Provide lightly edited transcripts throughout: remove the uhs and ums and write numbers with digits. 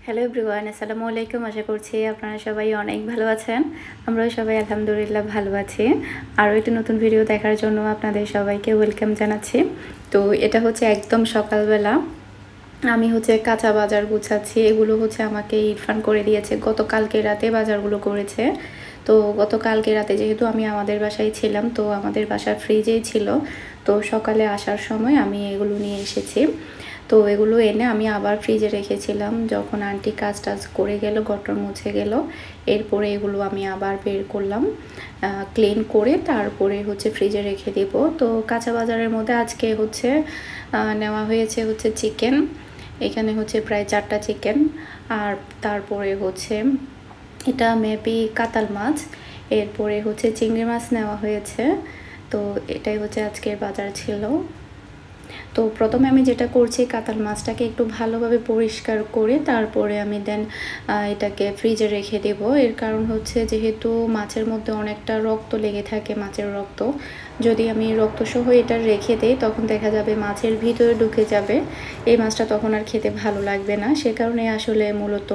Hello everyone, আসসালামু আলাইকুম। আশা করছি আপনারা সবাই অনেক ভালো আছেন। আমরাও সবাই আলহামদুলিল্লাহ ভালো আছি। আরও একটি নতুন ভিডিও দেখার জন্য আপনাদের সবাইকে ওয়েলকাম জানাচ্ছি। তো এটা হচ্ছে একদম সকালবেলা আমি কাঁচা বাজার গুছাচ্ছি। এগুলো আমাকে ইরফান করে দিয়েছে। গতকালকে রাতে বাজারগুলো করেছে। তো গতকালকে রাতে যেহেতু আমি আমাদের বাসায় ছিলাম, তো আমাদের বাসার ফ্রিজেই ছিল। তো সকালে আসার সময় আমি এগুলো নিয়ে এসেছি। তো এগুলো এনে আমি আবার ফ্রিজে রেখেছিলাম। যখন আন্টি কাজ করে গেল, গটর মুছে গেল, এরপরে এগুলো আমি আবার বের করলাম, ক্লিন করে তারপরে ফ্রিজে রেখে দেব। তো কাঁচা বাজারের মধ্যে আজকে নেওয়া হয়েছে চিকেন। এখানে প্রায় 4টা চিকেন, আর তারপরে এটা মেবি কাতাল মাছ, এরপরে চিংড়ি মাছ নেওয়া হয়েছে। তো এটাই আজকের বাজার ছিল। তো প্রথমে আমি যেটা করছি, কাতাল মাছটাকে একটু ভালোভাবে পরিষ্কার করে তারপরে আমি এটাকে ফ্রিজে রেখে দেব। এর কারণ যেহেতু মাছের মধ্যে অনেকটা রক্ত লেগে থাকে, মাছের রক্ত, যদি আমি রক্তসহ এটা রেখে দিই তখন দেখা যাবে মাছের ভিতরে ঢুকে যাবে। এই মাছটা তখন আর খেতে ভালো লাগবে না। সে কারণে আসলে মূলত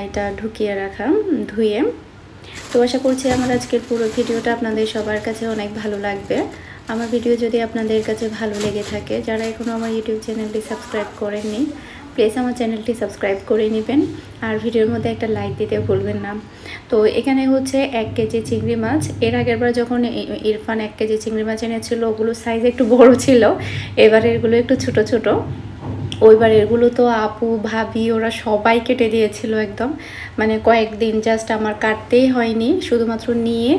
এটা ঢুকিয়ে রাখা, ধুয়ে। তো আশা করছি আমার আজকের পুরো ভিডিওটা আপনাদের সবার কাছে অনেক ভালো লাগবে। আমার ভিডিও যদি আপনাদের কাছে ভালো লেগে থাকে, যারা এখনও আমার ইউটিউব চ্যানেলটি সাবস্ক্রাইব করেননি, প্লিজ আমার চ্যানেলটি সাবস্ক্রাইব করে নেবেন, আর ভিডিওর মধ্যে একটা লাইক দিতে ভুলবেন না। তো এখানে 1 কেজি চিংড়ি মাছ। এর আগেরবার যখন ইরফান 1 কেজি চিংড়ি মাছ এনেছিল, ওগুলো সাইজ একটু বড় ছিল, এবার এগুলো একটু ছোট ছোট। ওইবার এগুলো তো আপু ভাবি ওরা সবাই কেটে দিয়েছিল একদম, মানে কয়েকদিন জাস্ট আমার কাটতেই হয়নি, শুধুমাত্র নিয়ে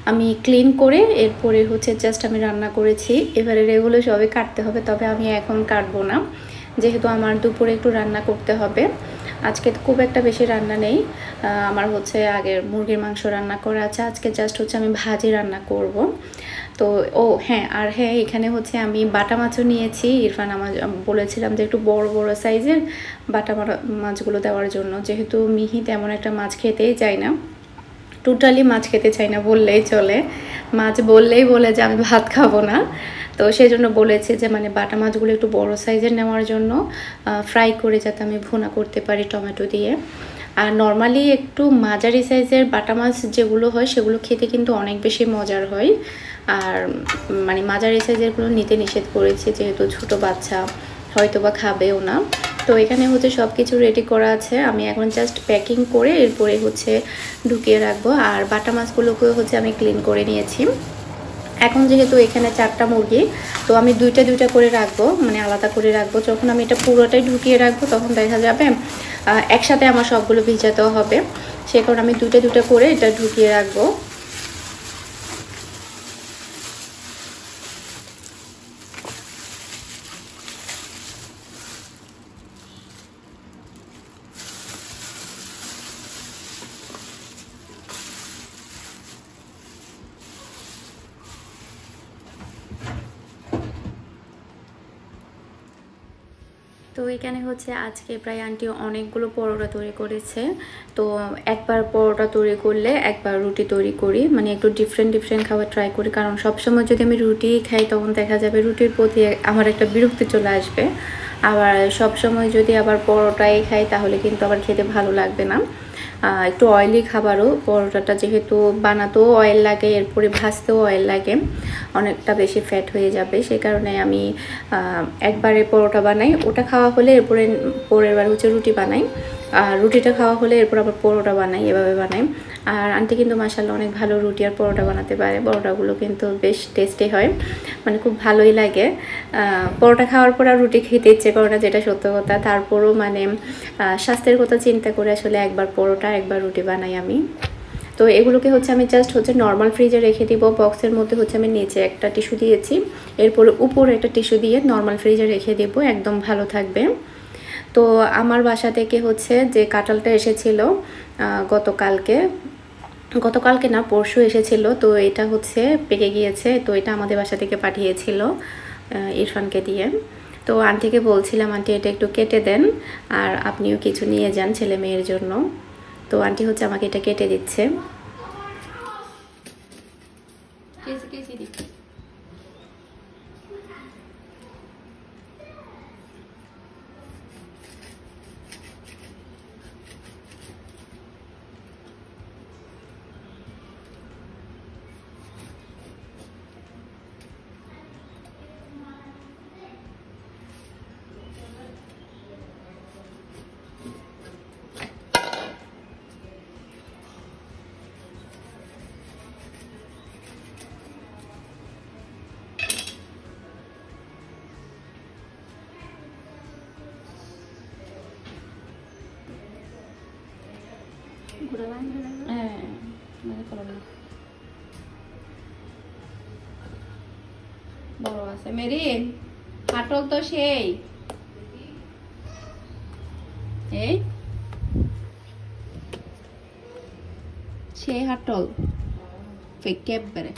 আমি ক্লিন করে এরপরে জাস্ট আমি রান্না করেছি। এবারে এগুলো সবই কাটতে হবে, তবে আমি এখন কাটবো না, যেহেতু আমার দুপুরে একটু রান্না করতে হবে। আজকে খুব একটা বেশি রান্না নেই, আমার আগের মুরগির মাংস রান্না করা আছে। আজকে জাস্ট আমি ভাজি রান্না করব। তো হ্যাঁ, এখানে আমি বাটা মাছও নিয়েছি। ইরফান আমার বলেছিলাম যে একটু বড় বড় সাইজের বাটা মাছগুলো দেওয়ার জন্য, যেহেতু মিহি তেমন একটা মাছ খেতেই চায় না, টোটালি মাছ খেতে চাই না বললেই চলে। মাছ বললেই বলে যে আমি ভাত খাবো না। তো সেই জন্য বলেছে যে মানে বাটা মাছগুলো একটু বড় সাইজের নেওয়ার জন্য, ফ্রাই করে যাতে আমি ভুনা করতে পারি টমেটো দিয়ে। আর নর্মালি একটু মাঝারি সাইজের বাটা মাছ যেগুলো হয় সেগুলো খেতে কিন্তু অনেক বেশি মজার হয়। আর মানে মাঝারি সাইজেরগুলো নিতে নিষেধ করেছি, যেহেতু ছোট বাচ্চা হয়তো বা খাবেও না। তো এখানে সব কিছু রেডি করা আছে। আমি এখন জাস্ট প্যাকিং করে এরপরে ঢুকিয়ে রাখবো। আর বাটা মাছগুলোকেও আমি ক্লিন করে নিয়েছি। এখন যেহেতু এখানে 4টা মুরগি, তো আমি দুইটা করে রাখবো, মানে আলাদা করে রাখবো। যখন আমি এটা পুরোটাই ঢুকিয়ে রাখবো তখন দেখা যাবে একসাথে আমার সবগুলো ভিজাতেও হবে, সে কারণে আমি দুইটা করে এটা ঢুকিয়ে রাখবো। তো এখানে আজকে প্রায় আন্টি অনেকগুলো পরোটা তৈরি করেছে। তো একবার পরোটা তৈরি করলে একবার রুটি তৈরি করি, মানে একটু ডিফারেন্ট খাবার ট্রাই করি। কারণ সবসময় যদি আমি রুটি খাই তখন দেখা যাবে রুটির প্রতি আমার একটা বিরক্তি চলে আসবে। আবার সবসময় যদি আবার পরোটাই খাই তাহলে কিন্তু আবার খেতে ভালো লাগবে না। একটু অয়েলি খাবারও, পরোটাটা যেহেতু বানাতেও অয়েল লাগে, এরপরে ভাজতেও অয়েল লাগে, অনেকটা বেশি ফ্যাট হয়ে যাবে। সেই কারণে আমি একবারে পরোটা বানাই, ওটা খাওয়া হলে এরপরে পরের বার রুটি বানাই, আর রুটিটা খাওয়া হলে এরপর আবার পরোটা বানাই, এভাবে বানাই। আর আন্টি কিন্তু মাশাআল্লাহ অনেক ভালো রুটি আর পরোটা বানাতে পারে। পরোটাগুলো কিন্তু বেশ টেস্টি হয়, মানে খুব ভালোই লাগে। পরোটা খাওয়ার পর আর রুটি খেতে ইচ্ছে করে না, যেটা সত্য কথা। তারপরও মানে স্বাস্থ্যের কথা চিন্তা করে আসলে একবার পরোটা একবার রুটি বানাই আমি। তো এগুলোকে আমি জাস্ট নর্মাল ফ্রিজে রেখে দিব। বক্সের মধ্যে আমি নিচে একটা টিস্যু দিয়েছি, এরপরে উপরে একটা টিস্যু দিয়ে নর্মাল ফ্রিজে রেখে দেব, একদম ভালো থাকবে। তো আমার বাসা থেকে যে কাঁঠালটা এসেছিল গতকালকে না পরশু এসেছিল, তো এটা পেকে গিয়েছে। তো এটা আমাদের বাসা থেকে পাঠিয়েছিল ইরফানকে দিয়ে। তো আন্টিকে বলছিলাম, আন্টি এটা একটু কেটে দেন, আর আপনিও কিছু নিয়ে যান ছেলে মেয়ের জন্য। তো আন্টি আমাকে এটা কেটে দিচ্ছে। হ্যাঁ বড় আছে মেরিন হাটল তো সেই এই সেই হাটল একেবারে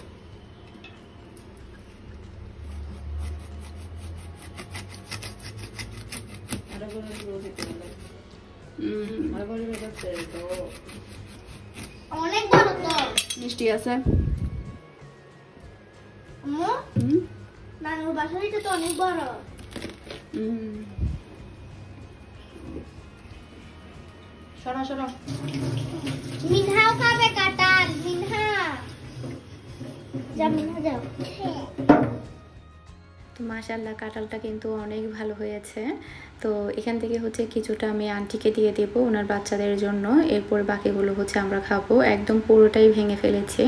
অনেক বড় তো মিষ্টি আছে নানুর বাসাটা তো অনেক বড় শোনো শোনো মিনহাও খাবে কাঁঠাল মিনহা যা মিনহা যাও তো মাশাআল্লাহ কাঁঠালটা কিন্তু অনেক ভালো হয়েছে তো এখান থেকে হচ্ছে কিছুটা আমি আন্টিকে দিয়ে দেব ওনার বাচ্চাদের জন্য এরপর বাকিগুলো হচ্ছে আমরা খাবো একদম পুরোটাই ভেঙে ফেলেছি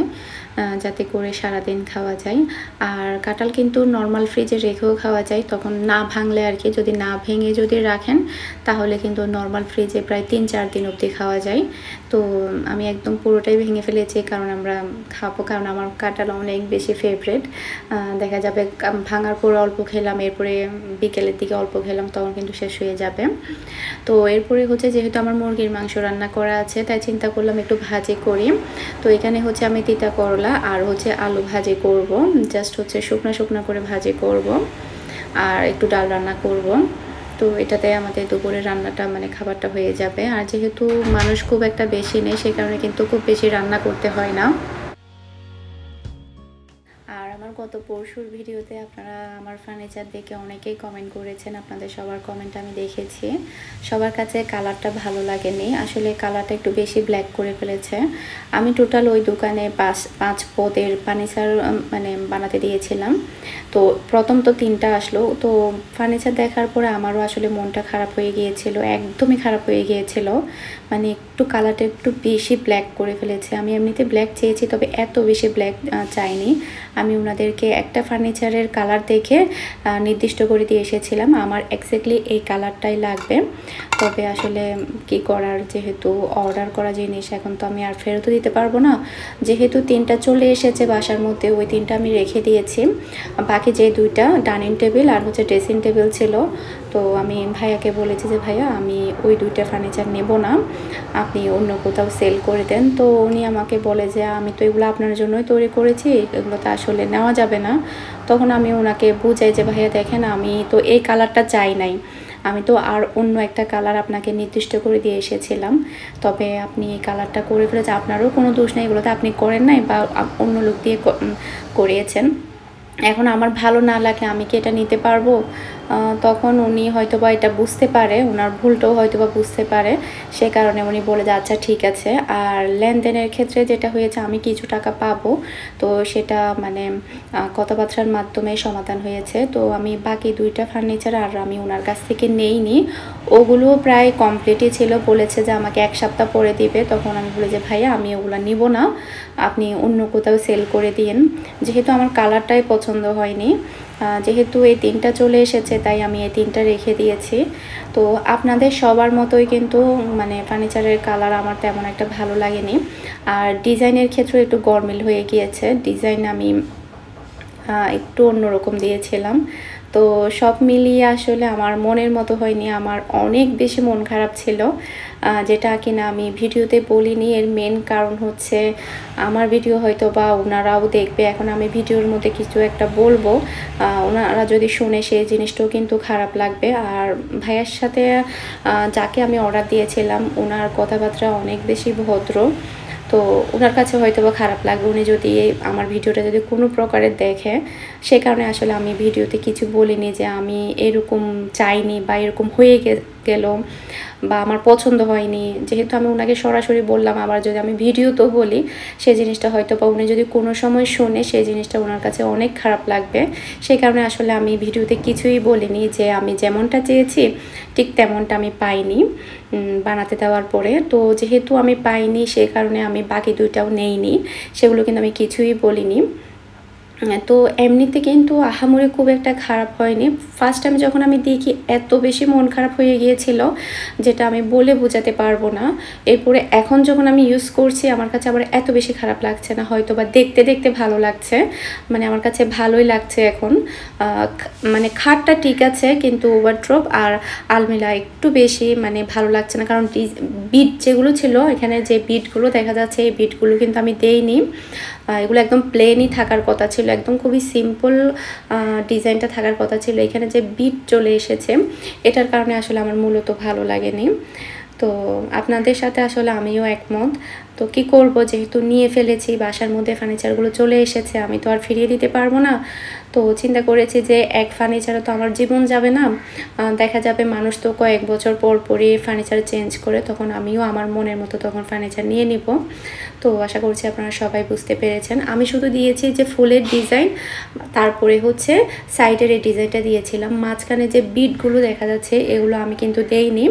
যাতে করে সারাদিন খাওয়া যায় আর কাঁঠাল কিন্তু নর্মাল ফ্রিজে রেখেও খাওয়া যায় তখন না ভাঙলে আর কি যদি না ভেঙে যদি রাখেন তাহলে কিন্তু নর্মাল ফ্রিজে প্রায় ৩-৪ দিন অবধি খাওয়া যায় তো আমি একদম পুরোটাই ভেঙে ফেলেছি কারণ আমরা খাবো কারণ আমার কাঁঠাল অনেক বেশি ফেভারিট দেখা যাবে ভাঙার পর অল্প খেলাম এরপরে বিকেলের দিকে অল্প খেলাম তখন কিন্তু শেষ হয়ে যাবে তো এরপরে হচ্ছে যেহেতু আমার মুরগির মাংস রান্না করা আছে তাই চিন্তা করলাম একটু ভাজি করি তো এখানে হচ্ছে আমি তিতা করলা আর হচ্ছে আলু ভাজি করব জাস্ট হচ্ছে শুকনো শুকনো করে ভাজি করব আর একটু ডাল রান্না করব তো এটাতে আমাদের দুপুরের রান্নাটা মানে খাবারটা হয়ে যাবে আর যেহেতু মানুষ খুব একটা বেশি নেই সেই কারণে কিন্তু খুব বেশি রান্না করতে হয় না গত পরশুর ভিডিওতে আপনারা আমার ফার্নিচার দেখে অনেকেই কমেন্ট করেছেন আপনাদের সবার কমেন্ট আমি দেখেছি সবার কাছে কালারটা ভালো লাগেনি আসলে কালারটা একটু বেশি ব্ল্যাক করে ফেলেছে আমি টোটাল ওই দোকানে 5 পদের ফার্নিচার মানে বানাতে দিয়েছিলাম তো প্রথম তো 3টা আসলো তো ফার্নিচার দেখার পরে আমারও আসলে মনটা খারাপ হয়ে গিয়েছিল একদমই খারাপ হয়ে গিয়েছিল মানে একটু কালারটা একটু বেশি ব্ল্যাক করে ফেলেছে আমি এমনিতে ব্ল্যাক চেয়েছি তবে এত বেশি ব্ল্যাক চাইনি আমি ওনাদেরকে একটা ফার্নিচারের কালার দেখে নির্দিষ্ট করে দিয়ে এসেছিলাম আমার এক্স্যাক্টলি এই কালারটাই লাগবে তবে আসলে কি করার যেহেতু অর্ডার করা জিনিস এখন তো আমি আর ফেরতও দিতে পারবো না যেহেতু 3টা চলে এসেছে বাসার মধ্যে ওই 3টা আমি রেখে দিয়েছি বাকি যে 2টা ডাইনিং টেবিল আর হচ্ছে ড্রেসিং টেবিল ছিল তো আমি ভাইয়াকে বলেছি যে ভাইয়া আমি ওই 2টা ফার্নিচার নেব না আপনি অন্য কোথাও সেল করে দেন তো উনি আমাকে বলে যে আমি তো এগুলো আপনার জন্যই তৈরি করেছি এগুলো তো আসলে নেওয়া যাবে না তখন আমি ওনাকে বুঝাই যে ভাইয়া দেখেন আমি তো এই কালারটা চাই নাই আমি তো আর অন্য একটা কালার আপনাকে নির্দিষ্ট করে দিয়ে এসেছিলাম তবে আপনি এই কালারটা করে ফেলেছে আপনারও কোনো দোষ নেই এগুলোতে আপনি করেন নাই বা অন্য লোক দিয়ে করিয়েছেন এখন আমার ভালো না লাগে আমি কি এটা নিতে পারবো তখন উনি হয়তোবা এটা বুঝতে পারে ওনার ভুলটাও হয়তোবা বুঝতে পারে সে কারণে উনি বলে যে আচ্ছা ঠিক আছে আর লেনদেনের ক্ষেত্রে যেটা হয়েছে আমি কিছু টাকা পাবো তো সেটা মানে কথাবার্তার মাধ্যমে সমাধান হয়েছে তো আমি বাকি 2টা ফার্নিচার আর আমি ওনার কাছ থেকে নেইনি ওগুলো প্রায় কমপ্লিটই ছিল বলেছে যে আমাকে 1 সপ্তাহ পরে দিবে তখন আমি বলে যে ভাইয়া আমি ওগুলো নিব না আপনি অন্য কোথাও সেল করে দিন যেহেতু আমার কালারটাই পছন্দ হয়নি যেহেতু এই 3টা চলে এসেছে তাই আমি এই 3টা রেখে দিয়েছি তো আপনাদের সবার মতোই কিন্তু মানে ফার্নিচারের কালার আমার তেমন একটা ভালো লাগেনি আর ডিজাইনের ক্ষেত্রে একটু গরমিল হয়ে গিয়েছে ডিজাইন আমি একটু অন্যরকম দিয়েছিলাম তো সব মিলিয়ে আসলে আমার মনের মতো হয়নি আমার অনেক বেশি মন খারাপ ছিল যেটা কিনা আমি ভিডিওতে বলিনি এর মেন কারণ হচ্ছে আমার ভিডিও হয়তো বা ওনারাও দেখবে এখন আমি ভিডিওর মধ্যে কিছু একটা বলবো ওনারা যদি শুনে সেই জিনিসটাও কিন্তু খারাপ লাগবে আর ভাইয়ার সাথে যাকে আমি অর্ডার দিয়েছিলাম ওনার কথাবার্তা অনেক বেশি ভদ্র তো ওনার কাছে হয়তো বা খারাপ লাগবে উনি যদি আমার ভিডিওটা যদি কোনো প্রকারের দেখে সে কারণে আসলে আমি ভিডিওতে কিছু বলিনি যে আমি এরকম চাইনি বা এরকম হয়ে গেল বা আমার পছন্দ হয়নি যেহেতু আমি ওনাকে সরাসরি বললাম আবার যদি আমি ভিডিওতেও বলি সেই জিনিসটা হয়তো বা উনি যদি কোনো সময় শোনে সেই জিনিসটা ওনার কাছে অনেক খারাপ লাগবে সেই কারণে আসলে আমি ভিডিওতে কিছুই বলিনি যে আমি যেমনটা চেয়েছি ঠিক তেমনটা আমি পাইনি বানাতে দেওয়ার পরে তো যেহেতু আমি পাইনি সেই কারণে আমি বাকি 2টাও নেইনি সেগুলো কিন্তু আমি কিছুই বলিনি তো এমনিতে কিন্তু আহামরি খুব একটা খারাপ হয়নি ফার্স্ট টাইম যখন আমি দেখি এত বেশি মন খারাপ হয়ে গিয়েছিল যেটা আমি বলে বোঝাতে পারবো না। এরপরে এখন যখন আমি ইউজ করছি আমার কাছে আবার এত বেশি খারাপ লাগছে না, হয়তো বা দেখতে দেখতে ভালো লাগছে, মানে আমার কাছে ভালোই লাগছে এখন। মানে খাটটা ঠিক আছে কিন্তু ওয়ারড্রপ আর আলমিরা একটু বেশি মানে ভালো লাগছে না, কারণ বিট যেগুলো ছিল এখানে যে বিটগুলো দেখা যাচ্ছে এই বিটগুলো কিন্তু আমি দেইনি, এগুলো একদম প্লেনই থাকার কথা ছিল, একদম খুবই সিম্পল ডিজাইনটা থাকার কথা ছিল। এখানে যে বিট চলে এসেছে এটার কারণে আসলে আমার মূলত ভালো লাগেনি। তো আপনাদের সাথে আসলে আমিও একমত। তো কি করব, যেহেতু নিয়ে ফেলেছি, বাসার মধ্যে ফার্নিচারগুলো চলে এসেছে, আমি তো আর ফিরিয়ে দিতে পারবো না। তো চিন্তা করেছি যে এক ফার্নিচারে তো আমার জীবন যাবে না, দেখা যাবে মানুষ তো কয়েক বছর পর পরই ফার্নিচার চেঞ্জ করে, তখন আমিও আমার মনের মতো তখন ফার্নিচার নিয়ে নিব। তো আশা করছি আপনারা সবাই বুঝতে পেরেছেন। আমি শুধু দিয়েছি যে ফুলের ডিজাইন, তারপরে হচ্ছে সাইডের এই ডিজাইনটা দিয়েছিলাম, মাঝখানে যে বিটগুলো দেখা যাচ্ছে এগুলো আমি কিন্তু দেইনি।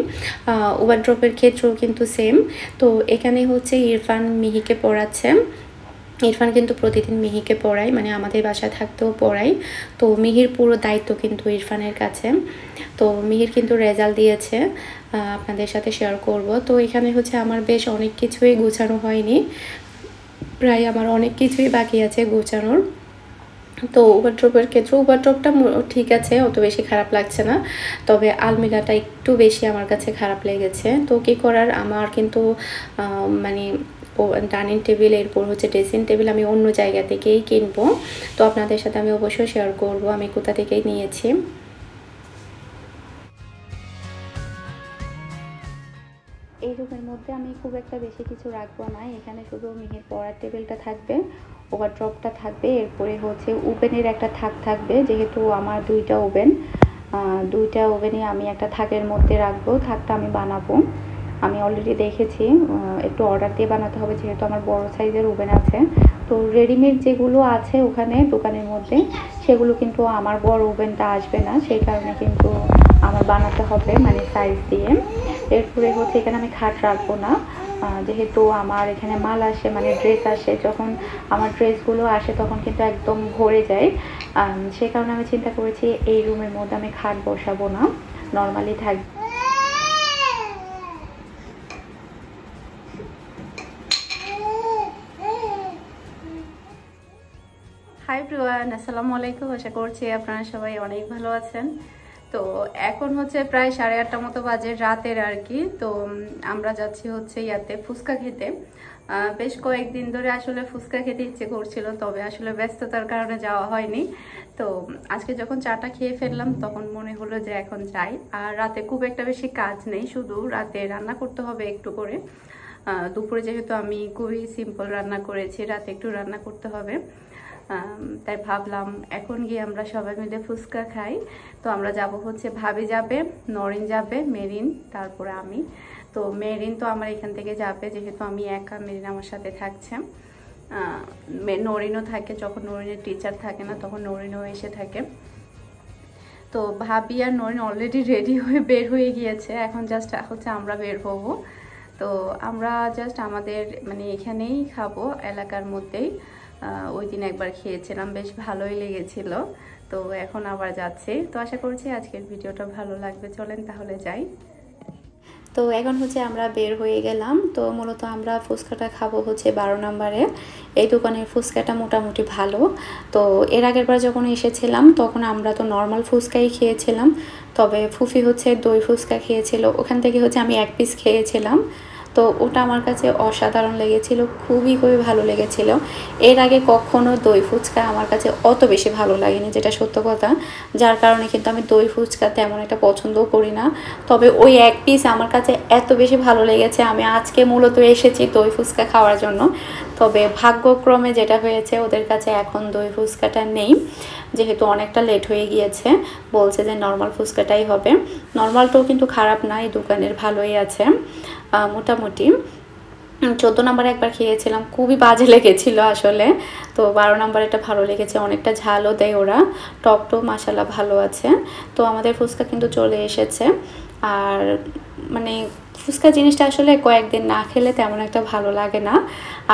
ওয়ারড্রপের ক্ষেত্রেও কিন্তু সেম। তো এখানে হচ্ছে ইরফান মিহিকে পড়াচ্ছে। ইরফান কিন্তু প্রতিদিন মিহিকে পড়াই, মানে আমাদের বাসায় থাকতেও পড়াই। তো মিহির পুরো দায়িত্ব কিন্তু ইরফানের কাছে। তো মিহির কিন্তু রেজাল্ট দিয়েছে, আপনাদের সাথে শেয়ার করব। তো এখানে হচ্ছে আমার বেশ অনেক কিছুই গোছানো হয়নি, প্রায় আমার অনেক কিছুই বাকি আছে গোছানোর। তো ওয়ারড্রপের ক্ষেত্রে ওয়ারড্রপটা ঠিক আছে, অত বেশি খারাপ লাগছে না, তবে আলমিরাটা একটু বেশি আমার কাছে খারাপ লেগেছে। তো কী করার, আমার কিন্তু মানে ডাইনিং টেবিল, এরপর হচ্ছে ড্রেসিং টেবিল আমি অন্য জায়গা থেকেই কিনবো। তো আপনাদের সাথে আমি অবশ্যই শেয়ার করব আমি কোথা থেকেই নিয়েছি। এই রুমের মধ্যে আমি খুব একটা বেশি কিছু রাখবো না, এখানে শুধু মিহির পড়ার টেবিলটা থাকবে, ওভারড্রপটা থাকবে, এরপরে হচ্ছে ওভেনের একটা থাক থাকবে, যেহেতু আমার দুইটা ওভেনই আমি একটা থাকের মধ্যে রাখবো। থাকটা আমি বানাবো, আমি অলরেডি দেখেছি, একটু অর্ডার দিয়ে বানাতে হবে যেহেতু আমার বড় সাইজের ওভেন আছে। তো রেডিমেড যেগুলো আছে ওখানে দোকানের মধ্যে, সেগুলো কিন্তু আমার বড় ওভেনটা আসবে না, সেই কারণে কিন্তু আমার বানাতে হবে মানে সাইজ দিয়ে। এরপরে হচ্ছে এখানে আমি খাট রাখবো না, যেহেতু আমার এখানে মাল আসে মানে ড্রেস আসে, যখন আমার ড্রেসগুলো আসে তখন কিন্তু একদম ভরে যায়, সে কারণে আমি চিন্তা করেছি এই রুমের মধ্যে আমি খাট বসাবো না, নর্মালি থাকবে। হাই এভরিওয়ান, আসসালামু আলাইকুম। আশা করছি আপনারা সবাই অনেক ভালো আছেন। তো এখন হচ্ছে প্রায় 8:30 মতো বাজে রাতের আর কি। তো আমরা যাচ্ছি হচ্ছে ইয়াতে ফুচকা খেতে। বেশ কয়েকদিন ধরে আসলে ফুচকা খেতে ইচ্ছে করছিল, তবে আসলে ব্যস্ততার কারণে যাওয়া হয়নি। তো আজকে যখন চাটা খেয়ে ফেললাম তখন মনে হলো যে এখন যাই। আর রাতে খুব একটা বেশি কাজ নেই, শুধু রাতে রান্না করতে হবে একটু করে। দুপুরে যেহেতু আমি খুবই সিম্পল রান্না করেছি, রাতে একটু রান্না করতে হবে, তাই ভাবলাম এখন গিয়ে আমরা সবাই মিলে ফুচকা খাই। তো আমরা যাব হচ্ছে, ভাবি যাবে, নরিন যাবে, মেরিন, তারপরে আমি। তো মেরিন তো আমার এখান থেকে যাবে, যেহেতু আমি একা, মেরিন আমার সাথে থাকছে। নরিনও থাকে, যখন নরিনের টিচার থাকে না তখন নরিনও এসে থাকে। তো ভাবি আর নরিন অলরেডি রেডি হয়ে বের হয়ে গিয়েছে, এখন জাস্ট হচ্ছে আমরা বের হবো। তো আমরা জাস্ট আমাদের মানে এখানেই খাবো, এলাকার মধ্যেই। ওই দিন একবার খেয়েছিলাম, বেশ ভালোই লেগেছিল। তো এখন আবার যাচ্ছি। তো আশা করছি আজকের ভিডিওটা ভালো লাগবে, চলেন তাহলে যাই। তো এখন হচ্ছে আমরা বের হয়ে গেলাম। তো মূলত আমরা ফুচকাটা খাবো হচ্ছে 12 নম্বরে। এই দোকানের ফুচকাটা মোটামুটি ভালো। তো এর আগের বার যখন এসেছিলাম তখন আমরা তো নর্মাল ফুচকাই খেয়েছিলাম, তবে ফুফি হচ্ছে দই ফুচকা খেয়েছিল, ওখান থেকে হচ্ছে আমি 1 পিস খেয়েছিলাম। তো ওটা আমার কাছে অসাধারণ লেগেছিল, খুবই ভালো লেগেছিল। এর আগে কখনো দই ফুচকা আমার কাছে অত বেশি ভালো লাগেনি, যেটা সত্য কথা, যার কারণে কিন্তু আমি দই ফুচকা তেমন একটা পছন্দও করি না। তবে ওই 1 পিস আমার কাছে এত বেশি ভালো লেগেছে, আমি আজকে মূলত এসেছি দই ফুচকা খাওয়ার জন্য। তবে ভাগ্যক্রমে যেটা হয়েছে, ওদের কাছে এখন দই ফুচকাটা নেই, যেহেতু অনেকটা লেট হয়ে গিয়েছে। বলছে যে নর্মাল ফুচকাটাই হবে। নর্মালটাও কিন্তু খারাপ না, এই দোকানের ভালোই আছে মোটামুটি। 14 নম্বরে একবার খেয়েছিলাম, খুবই বাজে লেগেছিল আসলে। তো 12 নম্বরে এটা ভালো লেগেছে, অনেকটা ঝালও দেয় ওরা, টকটো মাশাআল্লাহ ভালো আছে। তো আমাদের ফুচকা কিন্তু চলে এসেছে। আর মানে ফুচকা জিনিসটা আসলে কয়েকদিন না খেলে তেমন একটা ভালো লাগে না।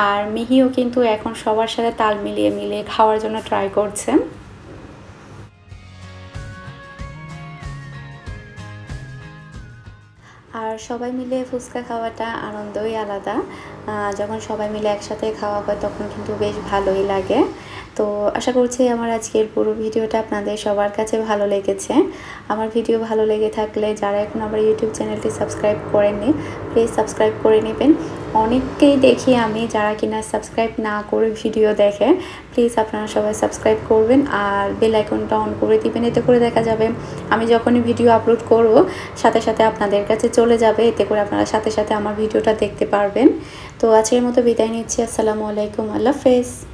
আর মিহিও কিন্তু এখন সবার সাথে তাল মিলিয়ে খাওয়ার জন্য ট্রাই করছে। সবাই মিলে ফুচকা খাওয়াটা আনন্দই আলাদা। যখন সবাই মিলে একসাথে খাওয়া হয় তখন কিন্তু বেশ ভালোই লাগে। তো আশা করছি আমার আজকের পুরো ভিডিওটা আপনাদের সবার কাছে ভালো লেগেছে। আমার ভিডিও ভালো লেগে থাকলে যারা এখন আমার ইউটিউব চ্যানেলটি সাবস্ক্রাইব করেননি প্লিজ সাবস্ক্রাইব করে নেবেন। অনেককেই দেখি আমি যারা কিনা সাবস্ক্রাইব না করে ভিডিও দেখে, প্লিজ আপনারা সবাই সাবস্ক্রাইব করবেন আর বেল আইকনটা অন করে দিবেন। এতে করে দেখা যাবে আমি যখনই ভিডিও আপলোড করব সাথে সাথে আপনাদের কাছে চলে যাবে, এতে করে আপনারা সাথে সাথে আমার ভিডিওটা দেখতে পারবেন। তো আজকের মতো বিদায় নিচ্ছি। আসসালামু আলাইকুম, আল্লাহ হাফেজ।